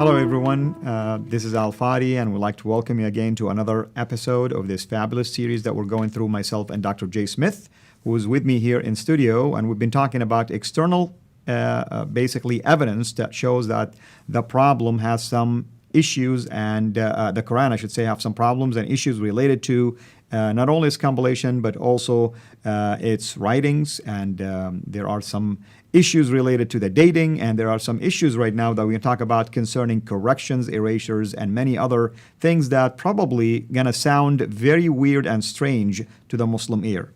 Hello, everyone. This is Al Fadi, and we'd like to welcome you again to another episode of this fabulous series that we're going through, myself and Dr. Jay Smith, who is with me here in studio. And we've been talking about external, basically, evidence that shows that the problem has some issues, and the Quran, I should say, have some problems and issues related to not only its compilation, but also its writings. And there are some issues related to the dating, and there are some issues right now that we can talk about concerning corrections, erasures, and many other things that probably going to sound very weird and strange to the Muslim ear.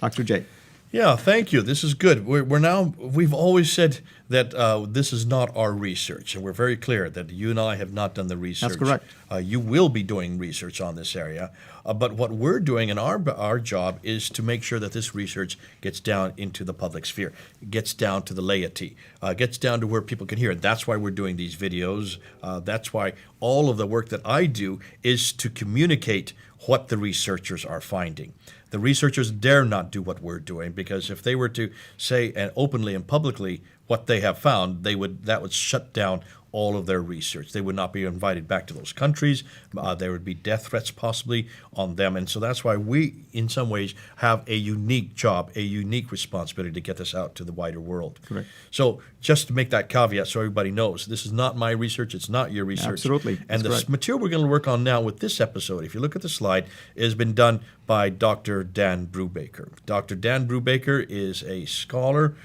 Dr. J. Yeah, thank you. This is good. We've always said that this is not our research, and we're very clear that you and I have not done the research. That's correct. You will be doing research on this area, but what we're doing in our job is to make sure that this research gets down into the public sphere, gets down to the laity, gets down to where people can hear it. That's why we're doing these videos. That's why all of the work that I do is to communicate what the researchers are finding. The researchers dare not do what we're doing, because if they were to say openly and publicly what they have found, that would shut down all of their research. They would not be invited back to those countries. There would be death threats possibly on them. And so that's why we, in some ways, have a unique job, a unique responsibility to get this out to the wider world. Correct. So just to make that caveat so everybody knows, this is not my research, it's not your research. Absolutely. And the material we're going to work on now with this episode, if you look at the slide, has been done by Dr. Dan Brubaker. Dr. Dan Brubaker is a scholar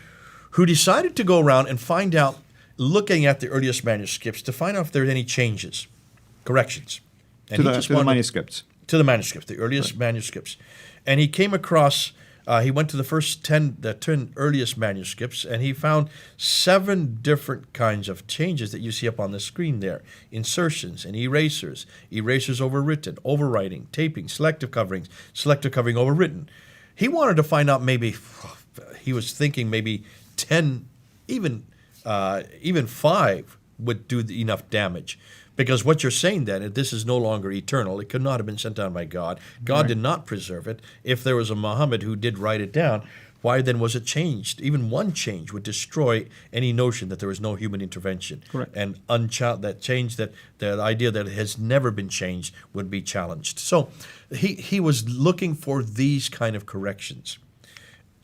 who decided to go around and find out, looking at the earliest manuscripts, to find out if there are any changes, corrections. And to the manuscripts. To the manuscripts, the earliest manuscripts. And he came across, he went to the 10 earliest manuscripts, and he found 7 different kinds of changes that you see up on the screen there. Insertions and erasers, erasers overwritten, overwriting, taping, selective covering overwritten. He wanted to find out he was thinking maybe 10, even 5 would do enough damage. Because what you're saying then, this is no longer eternal. It could not have been sent down by God. God Right. did not preserve it. If there was a Muhammad who did write it down, why then was it changed? Even one change would destroy any notion that there was no human intervention. Correct. And that change, that the idea that it has never been changed, would be challenged. So he was looking for these kind of corrections.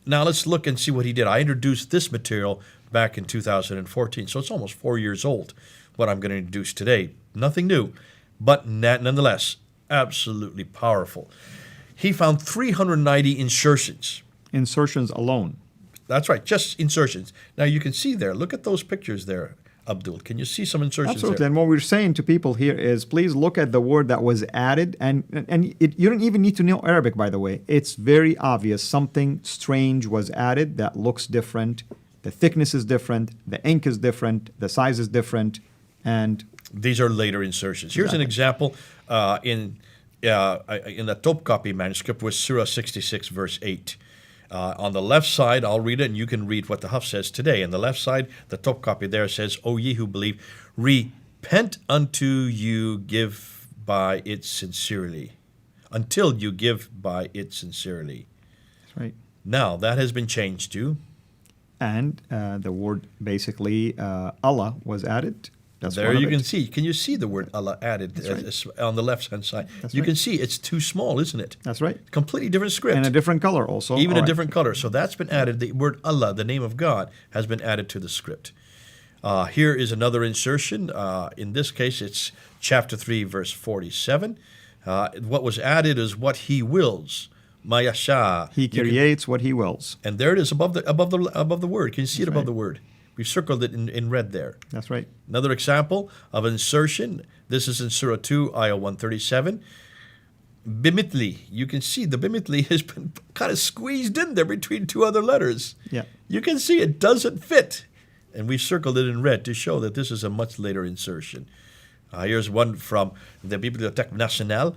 Now let's look and see what he did. I introduced this material back in 2014, so it's almost 4 years old, what I'm going to introduce today. Nothing new, but nonetheless, absolutely powerful. He found 390 insertions. Insertions alone. That's right, just insertions. Now you can see there, look at those pictures there, Abdul. Can you see some insertions Absolutely. there? And what we're saying to people here is, please look at the word that was added. And you don't even need to know Arabic, by the way. It's very obvious. Something strange was added that looks different. The thickness is different. The ink is different. The size is different. And these are later insertions. Here's an example in the Topkapi manuscript with Surah 66, verse 8. On the left side, I'll read it, and you can read what the Hafs says today. On the left side, the Topkapi there says, O ye who believe, repent unto you give by it sincerely, until you give by it sincerely. that's right. Now, that has been changed to... And the word, basically, Allah was added. That's there one of you it. can see. Can you see the word Allah added on the left-hand side? That's you right. can see it's too small, isn't it? That's right. Completely different script. And a different color also. Even All a right. different color. So that's been added. The word Allah, the name of God, has been added to the script. Here is another insertion. In this case, it's chapter 3, verse 47. What was added is what he wills. Mayasha. He creates what he wills. And there it is above the word. Can you see it above the word? We've circled it in red there. That's right. Another example of insertion. This is in Surah 2, Ayah 137. Bimitli. You can see the bimitli has been kind of squeezed in there between 2 other letters. Yeah. You can see it doesn't fit. And we've circled it in red to show that this is a much later insertion. Here's one from the Bibliothèque Nationale.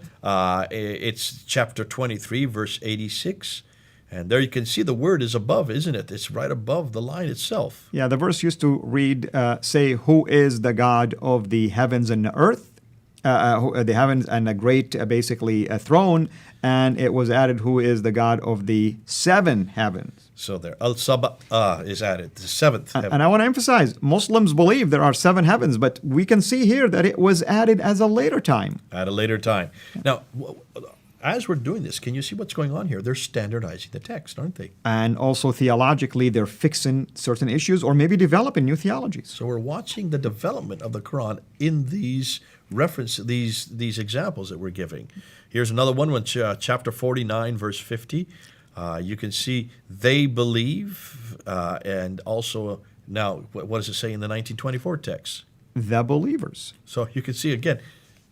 It's chapter 23, verse 86. And there you can see the word is above, isn't it? It's right above the line itself. Yeah, the verse used to read, say, who is the God of the heavens and the earth? the heavens and a great, basically, a throne, and it was added, who is the God of the seven heavens. So there, Al-Saba is added, the seventh heaven. And I want to emphasize, Muslims believe there are seven heavens, but we can see here that it was added as a later time. At a later time. Now, as we're doing this, can you see what's going on here? They're standardizing the text, aren't they? And also theologically, they're fixing certain issues or maybe developing new theologies. So we're watching the development of the Quran in these these examples that we're giving. Here's another one, chapter 49, verse 50. You can see they believe, and also now, what does it say in the 1924 text? The believers. So you can see again.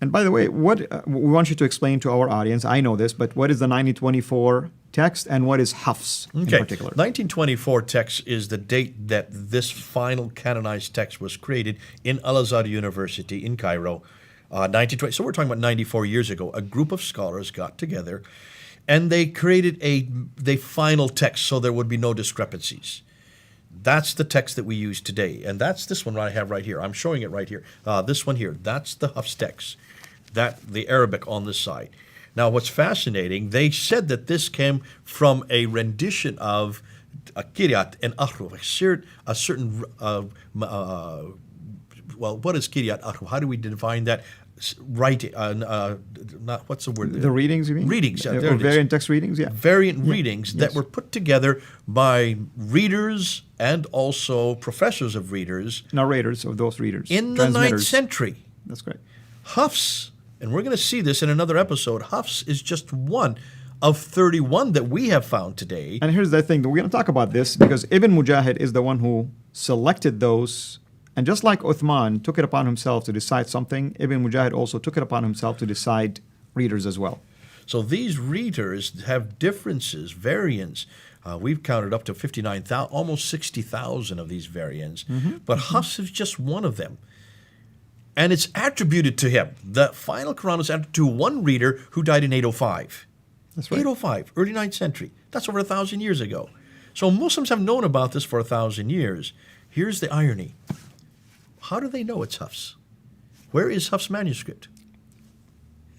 And by the way, what we want you to explain to our audience, I know this, but what is the 1924 text and what is Hafs in particular? 1924 text is the date that this final canonized text was created in Al-Azhar University in Cairo, 1920. So we're talking about 94 years ago. A group of scholars got together and they created the final text so there would be no discrepancies. That's the text that we use today. And that's this one I have right here. I'm showing it right here. This one here. That's the Hafs text. The Arabic on this side. Now, what's fascinating, they said that this came from a rendition of Kiryat and Ahruf, a certain well, what is Kiryat Ahruf? How do we define that? Writing, what's the word? The readings, you mean? Readings, yeah. Or variant text readings, yeah. Variant readings that were put together by readers and also professors of readers. Narrators of those readers. In the 9th century. That's correct. Hafs, and we're going to see this in another episode, Hafs is just one of 31 that we have found today. And here's the thing, we're going to talk about this because Ibn Mujahid is the one who selected those. And just like Uthman took it upon himself to decide something, Ibn Mujahid also took it upon himself to decide readers as well. So these readers have differences, variants. We've counted up to 59,000, almost 60,000 of these variants. But Hafs is just one of them. And it's attributed to him. The final Quran is attributed to one reader who died in 805. That's right. 805, early 9th century. That's over 1,000 years ago. So Muslims have known about this for 1,000 years. Here's the irony. How do they know it's Hafs? Where is Hafs' manuscript?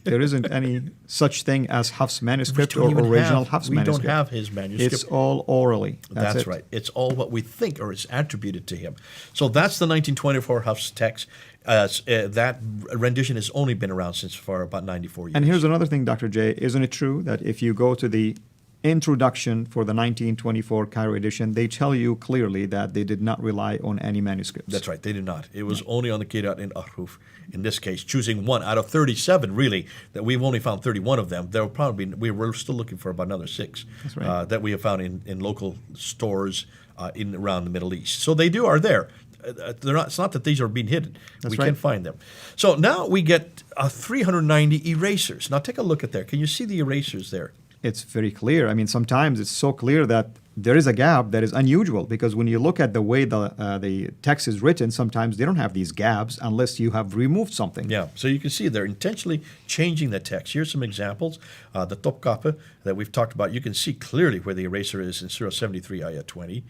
There isn't any such thing as Hafs' manuscript or original Hafs' manuscript. We don't have his manuscript. It's all orally. That's right. It's all what we think or is attributed to him. So that's the 1924 Hafs text. That rendition has only been around since for about 94 years. And here's another thing, Dr. J. Isn't it true that if you go to the introduction for the 1924 Cairo edition, they tell you clearly that they did not rely on any manuscripts? That's right, they did not. It was only on the Kiryat and Ahruf, in this case, choosing one out of 37, really, that we've only found 31 of them. There will probably be, we're still looking for about another 6 that we have found in local stores around the Middle East. So they are there. It's not that these are being hidden. We can find them. So now we get 390 erasers. Now take a look at there. Can you see the erasers there? It's very clear. I mean, sometimes it's so clear that there is a gap that is unusual because when you look at the way the text is written, sometimes they don't have these gaps unless you have removed something. Yeah, so you can see they're intentionally changing the text. Here's some examples. The Topkapi that we've talked about, you can see clearly where the eraser is in Surah 73, Ayah 20.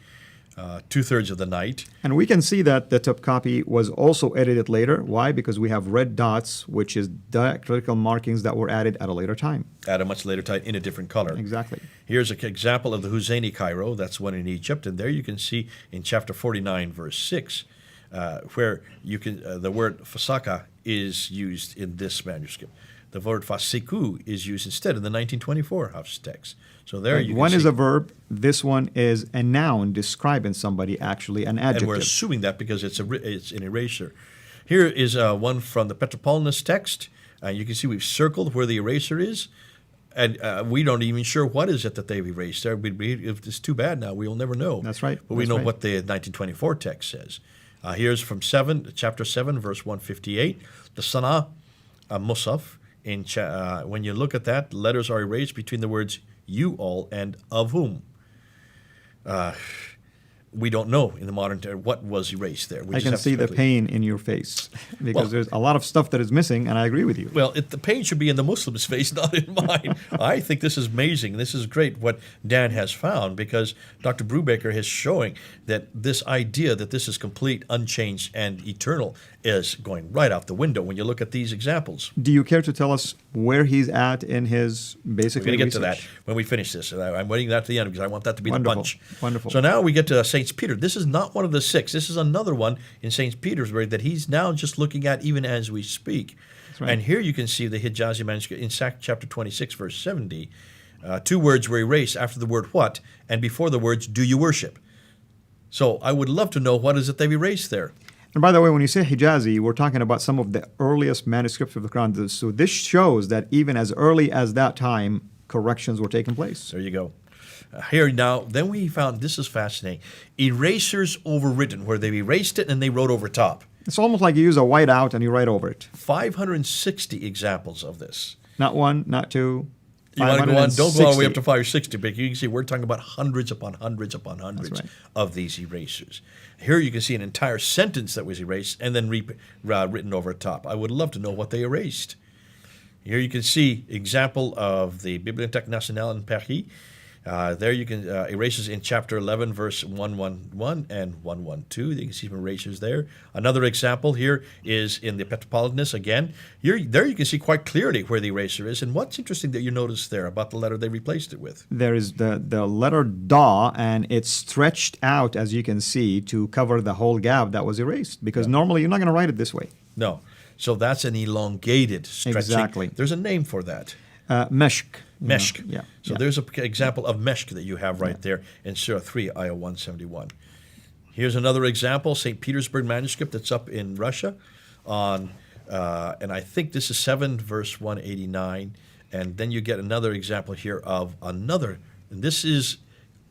2/3 of the night. And we can see that the Topkapi was also edited later. Why? Because we have red dots, which is diacritical markings that were added at a later time. At a much later time in a different color. Exactly. Here's an example of the Husseini Cairo. That's one in Egypt. And there you can see in chapter 49, verse 6, where you can the word fasaka is used in this manuscript. The word fasiku is used instead in the 1924 Hafs text. So there you can one see. is a verb. This one is a noun describing somebody, actually, an adjective. And we're assuming that because it's an erasure. Here is one from the Petropolitan text. You can see we've circled where the eraser is. And we don't even sure what is it that they've erased there. If it's too bad now, we'll never know. That's right. But we know what the 1924 text says. Here's from chapter 7, verse 158. The Sana Musaf. When you look at that, letters are erased between the words you all and of whom. We don't know in the modern time what was erased there. I can see the pain in your face because there's a lot of stuff that is missing, and I agree with you. Well, the pain should be in the Muslim's face, not in mine. I think this is amazing. This is great what Dan has found because Dr. Brubaker is showing that this idea that this is complete, unchanged, and eternal is going right out the window when you look at these examples. Do you care to tell us where he's at in his basically We're going to get research? to that when we finish this. And I'm waiting that to the end because I want that to be Wonderful. the bunch. Wonderful. So now we get to St. Peter. This is not one of the six. This is another one in St. Petersburg that he's now just looking at even as we speak. right. And here you can see the Hijazi manuscript in chapter 26, verse 70. Two words were erased after the word what and before the words do you worship. So I would love to know what is it they've erased there. And by the way, when you say Hijazi, we're talking about some of the earliest manuscripts of the Quran. So this shows that even as early as that time, corrections were taking place. There you go. Here now, then we found, this is fascinating, erasers overwritten, where they've erased it and they wrote over top. It's almost like you use a whiteout and you write over it. 560 examples of this. Not one, not two. You want to go on, don't go all the way up to 560. 560, but you can see we're talking about hundreds upon hundreds upon hundreds That's right. of these erasers. Here you can see an entire sentence that was erased and then written over top. I would love to know what they erased. Here you can see example of the Bibliothèque Nationale in Paris. There you can erasers in chapter 11, verse 111 and 112. You can see some erasers there. Another example here is in the Petropolitanus again. There you can see quite clearly where the eraser is. And what's interesting that you notice there about the letter they replaced it with? There is the letter Da, and it's stretched out, as you can see, to cover the whole gap that was erased. Because normally you're not going to write it this way. No. So that's an elongated stretching. Exactly. There's a name for that. Meshk. Meshk. Yeah. So yeah. there's an example of meshk that you have right there in Surah 3, Ayah 171. Here's another example, St. Petersburg manuscript that's up in Russia on, and I think this is 7, verse 189. And then you get another example here of another, and this is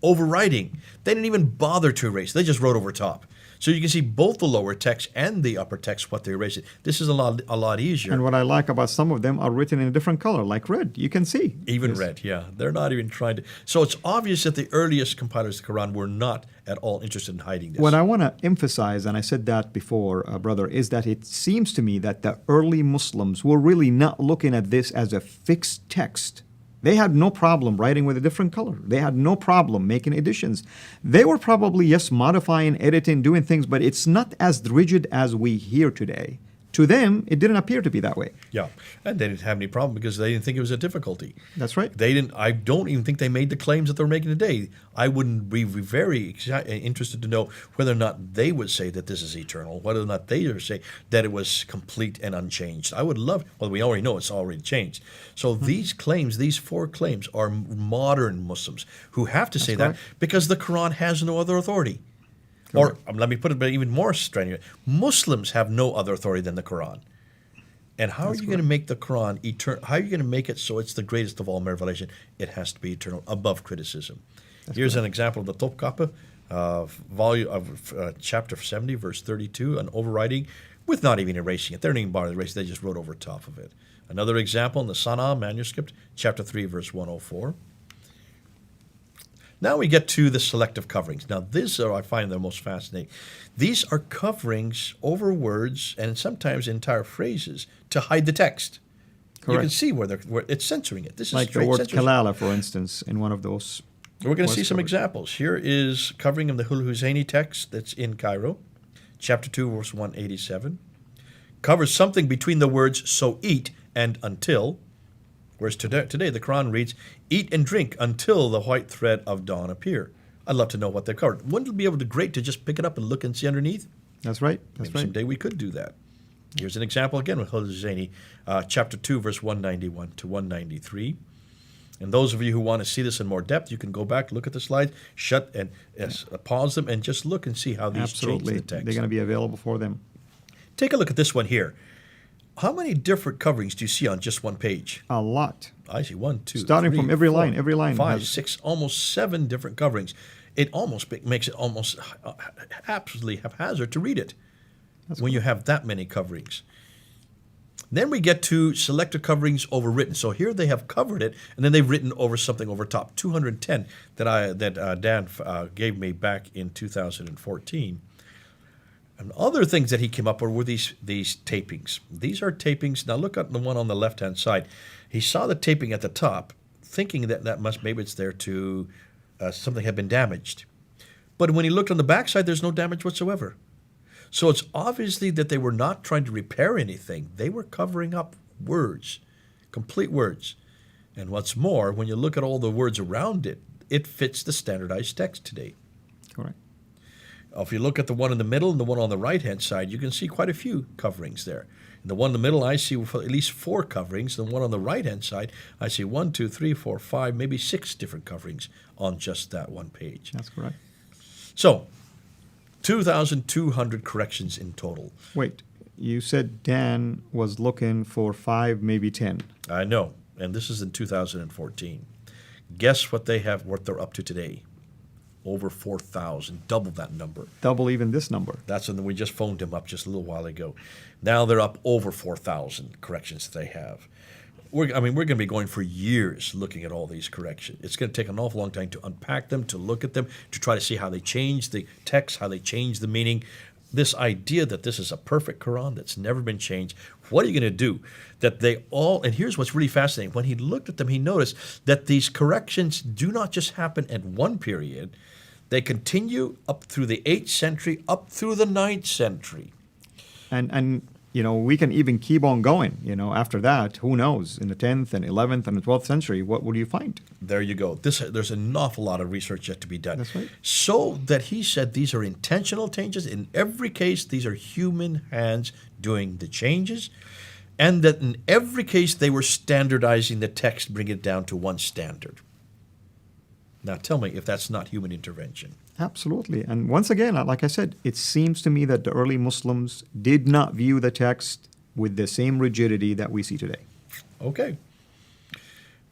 overwriting. They didn't even bother to erase. They just wrote over top. So you can see both the lower text and the upper text, what they erased. This is a lot easier. And what I like about some of them are written in a different color, like red. You can see. Even Yes. red, yeah. They're not even trying to. So it's obvious that the earliest compilers of the Quran were not at all interested in hiding this. What I want to emphasize, and I said that before, brother, is that it seems to me that the early Muslims were really not looking at this as a fixed text. They had no problem writing with a different color. They had no problem making additions. They were probably, yes, modifying, editing, doing things, but it's not as rigid as we hear today. To them, it didn't appear to be that way. Yeah, and they didn't have any problem because they didn't think it was a difficulty. That's right. They didn't. I don't even think they made the claims that they're making today. I wouldn't be very interested to know whether or not they would say that this is eternal, whether or not they would say that it was complete and unchanged. I would love. Well, we already know it's already changed. So these claims, these 4 claims, are modern Muslims who have to say that correct. because the Quran has no other authority. Or let me put it even more strenuous. Muslims have no other authority than the Quran. And how are you going to make the Quran eternal? How are you going to make it so it's the greatest of all revelation? It has to be eternal, above criticism. Here's an example of the Topkapi, chapter 70, verse 32, an overwriting with not even erasing it. They didn't even bother to erase it. They just wrote over top of it. Another example in the Sana'a manuscript, chapter 3, verse 104. Now we get to the selective coverings. Now these are, I find, the most fascinating. These are coverings over words and sometimes entire phrases to hide the text. You can Correct. see where it's censoring it. This is Like the straight word censorship. kalala, for instance, in one of those. We're going to was see some covered. examples. Here is covering of the Hul-Husayni text that's in Cairo, chapter 2, verse 187. Covers something between the words so eat and until. Whereas today the Quran reads, eat and drink until the white thread of dawn appear. I'd love to know what they're covered. Wouldn't it be able to great to just pick it up and look and see underneath? That's right. That's Maybe right. someday we could do that. Here's an example again with Hul-Husayni, chapter 2, verse 191 to 193. And those of you who want to see this in more depth, you can go back, look at the slides, pause them, and just look and see how these Absolutely. change the text. They're going to be available for them. Take a look at this one here. How many different coverings do you see on just one page? A lot. I see 1, 2, Starting 3, from every 4, line, every line 5, has- 6, almost 7 different coverings. It almost makes it almost absolutely haphazard to read it when you have that many coverings. Then we get to selected coverings overwritten. So here they have covered it, and then they've written over something over top. 210 that Dan gave me back in 2014. And other things that he came up with were these tapings. These are tapings. Now look at the one on the left-hand side. He saw the taping at the top, thinking that maybe it's there to something had been damaged. But when he looked on the back side, there's no damage whatsoever. So it's obviously that they were not trying to repair anything. They were covering up words, complete words. And what's more, when you look at all the words around it, it fits the standardized text today. Correct. If you look at the one in the middle and the one on the right-hand side, you can see quite a few coverings there. In the one in the middle, I see at least 4 coverings. The one on the right-hand side, I see 1, 2, 3, 4, 5, maybe 6 different coverings on just that one page. That's correct. So, 2,200 corrections in total. Wait, you said Dan was looking for 5, maybe 10. I know, and this is in 2014. Guess what they're up to today? Over 4,000, double that number. Double even this number. That's when we just phoned him up just a little while ago. Now they're up over 4,000 corrections that they have. We're going to be going for years looking at all these corrections. It's going to take an awful long time to unpack them, to look at them, to try to see how they change the text, how they change the meaning. This idea that this is a perfect Quran that's never been changed, what are you going to do? That they all, and here's what's really fascinating. When he looked at them, he noticed that these corrections do not just happen at one period. They continue up through the 8th century, up through the 9th century. And we can even keep on going. After that, who knows? In the 10th and 11th and the 12th century, what will you find? There you go. There's an awful lot of research yet to be done. That's right. So that he said these are intentional changes. In every case, these are human hands doing the changes. And that in every case, they were standardizing the text, bringing it down to one standard. Now tell me if that's not human intervention. Absolutely. And once again, like I said, it seems to me that the early Muslims did not view the text with the same rigidity that we see today. Okay.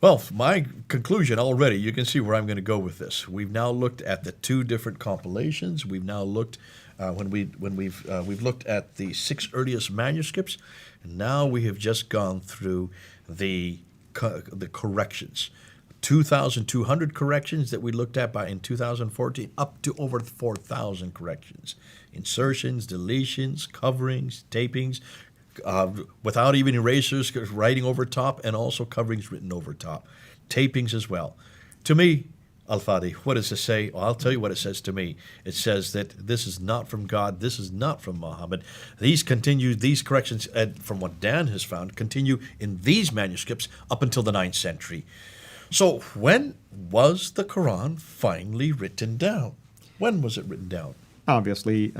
Well, my conclusion already, you can see where I'm going to go with this. We've now looked at the 2 different compilations. We've now looked we've looked at the 6 earliest manuscripts, and now we have just gone through the corrections. 2,200 corrections that we looked at in 2014, up to over 4,000 corrections. Insertions, deletions, coverings, tapings, without even erasers, writing over top, and also coverings written over top. Tapings as well. To me, Al-Fadi, what does it say? Well, I'll tell you what it says to me. It says that this is not from God, this is not from Muhammad. These corrections, from what Dan has found, continue in these manuscripts up until the 9th century. So when was the Quran finally written down? When was it written down? Obviously,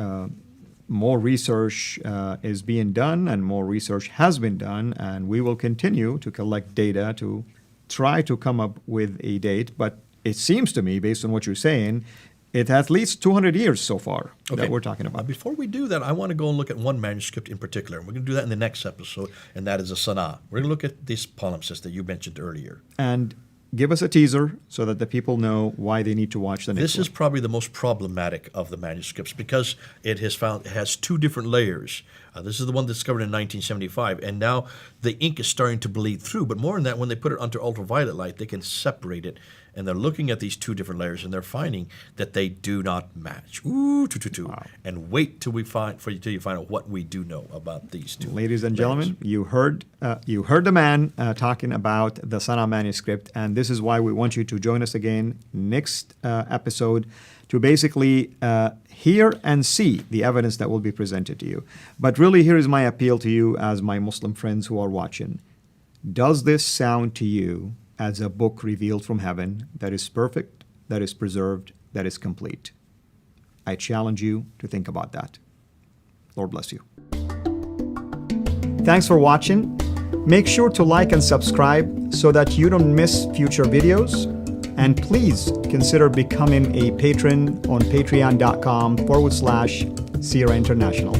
more research is being done and more research has been done, and we will continue to collect data to try to come up with a date. But it seems to me, based on what you're saying, it's at least 200 years so far that we're talking about. Before we do that, I want to go and look at one manuscript in particular. We're going to do that in the next episode, and that is a Sanaa. We're going to look at this palimpsest that you mentioned earlier. And give us a teaser so that the people know why they need to watch the next one. This is probably the most problematic of the manuscripts because it has 2 different layers. This is the one discovered in 1975, and now the ink is starting to bleed through. But more than that, when they put it under ultraviolet light, they can separate it. And they're looking at these 2 different layers, and they're finding that they do not match. Wow. And wait till you find out what we do know about these 2. Ladies and gentlemen, you heard the man talking about the Sanaa manuscript, and this is why we want you to join us again next episode to basically hear and see the evidence that will be presented to you. But really, here is my appeal to you as my Muslim friends who are watching. Does this sound to you as a book revealed from heaven that is perfect, that is preserved, that is complete? I challenge you to think about that. Lord bless you. Thanks for watching. Make sure to like and subscribe so that you don't miss future videos. And please consider becoming a patron on patreon.com/Sierra International.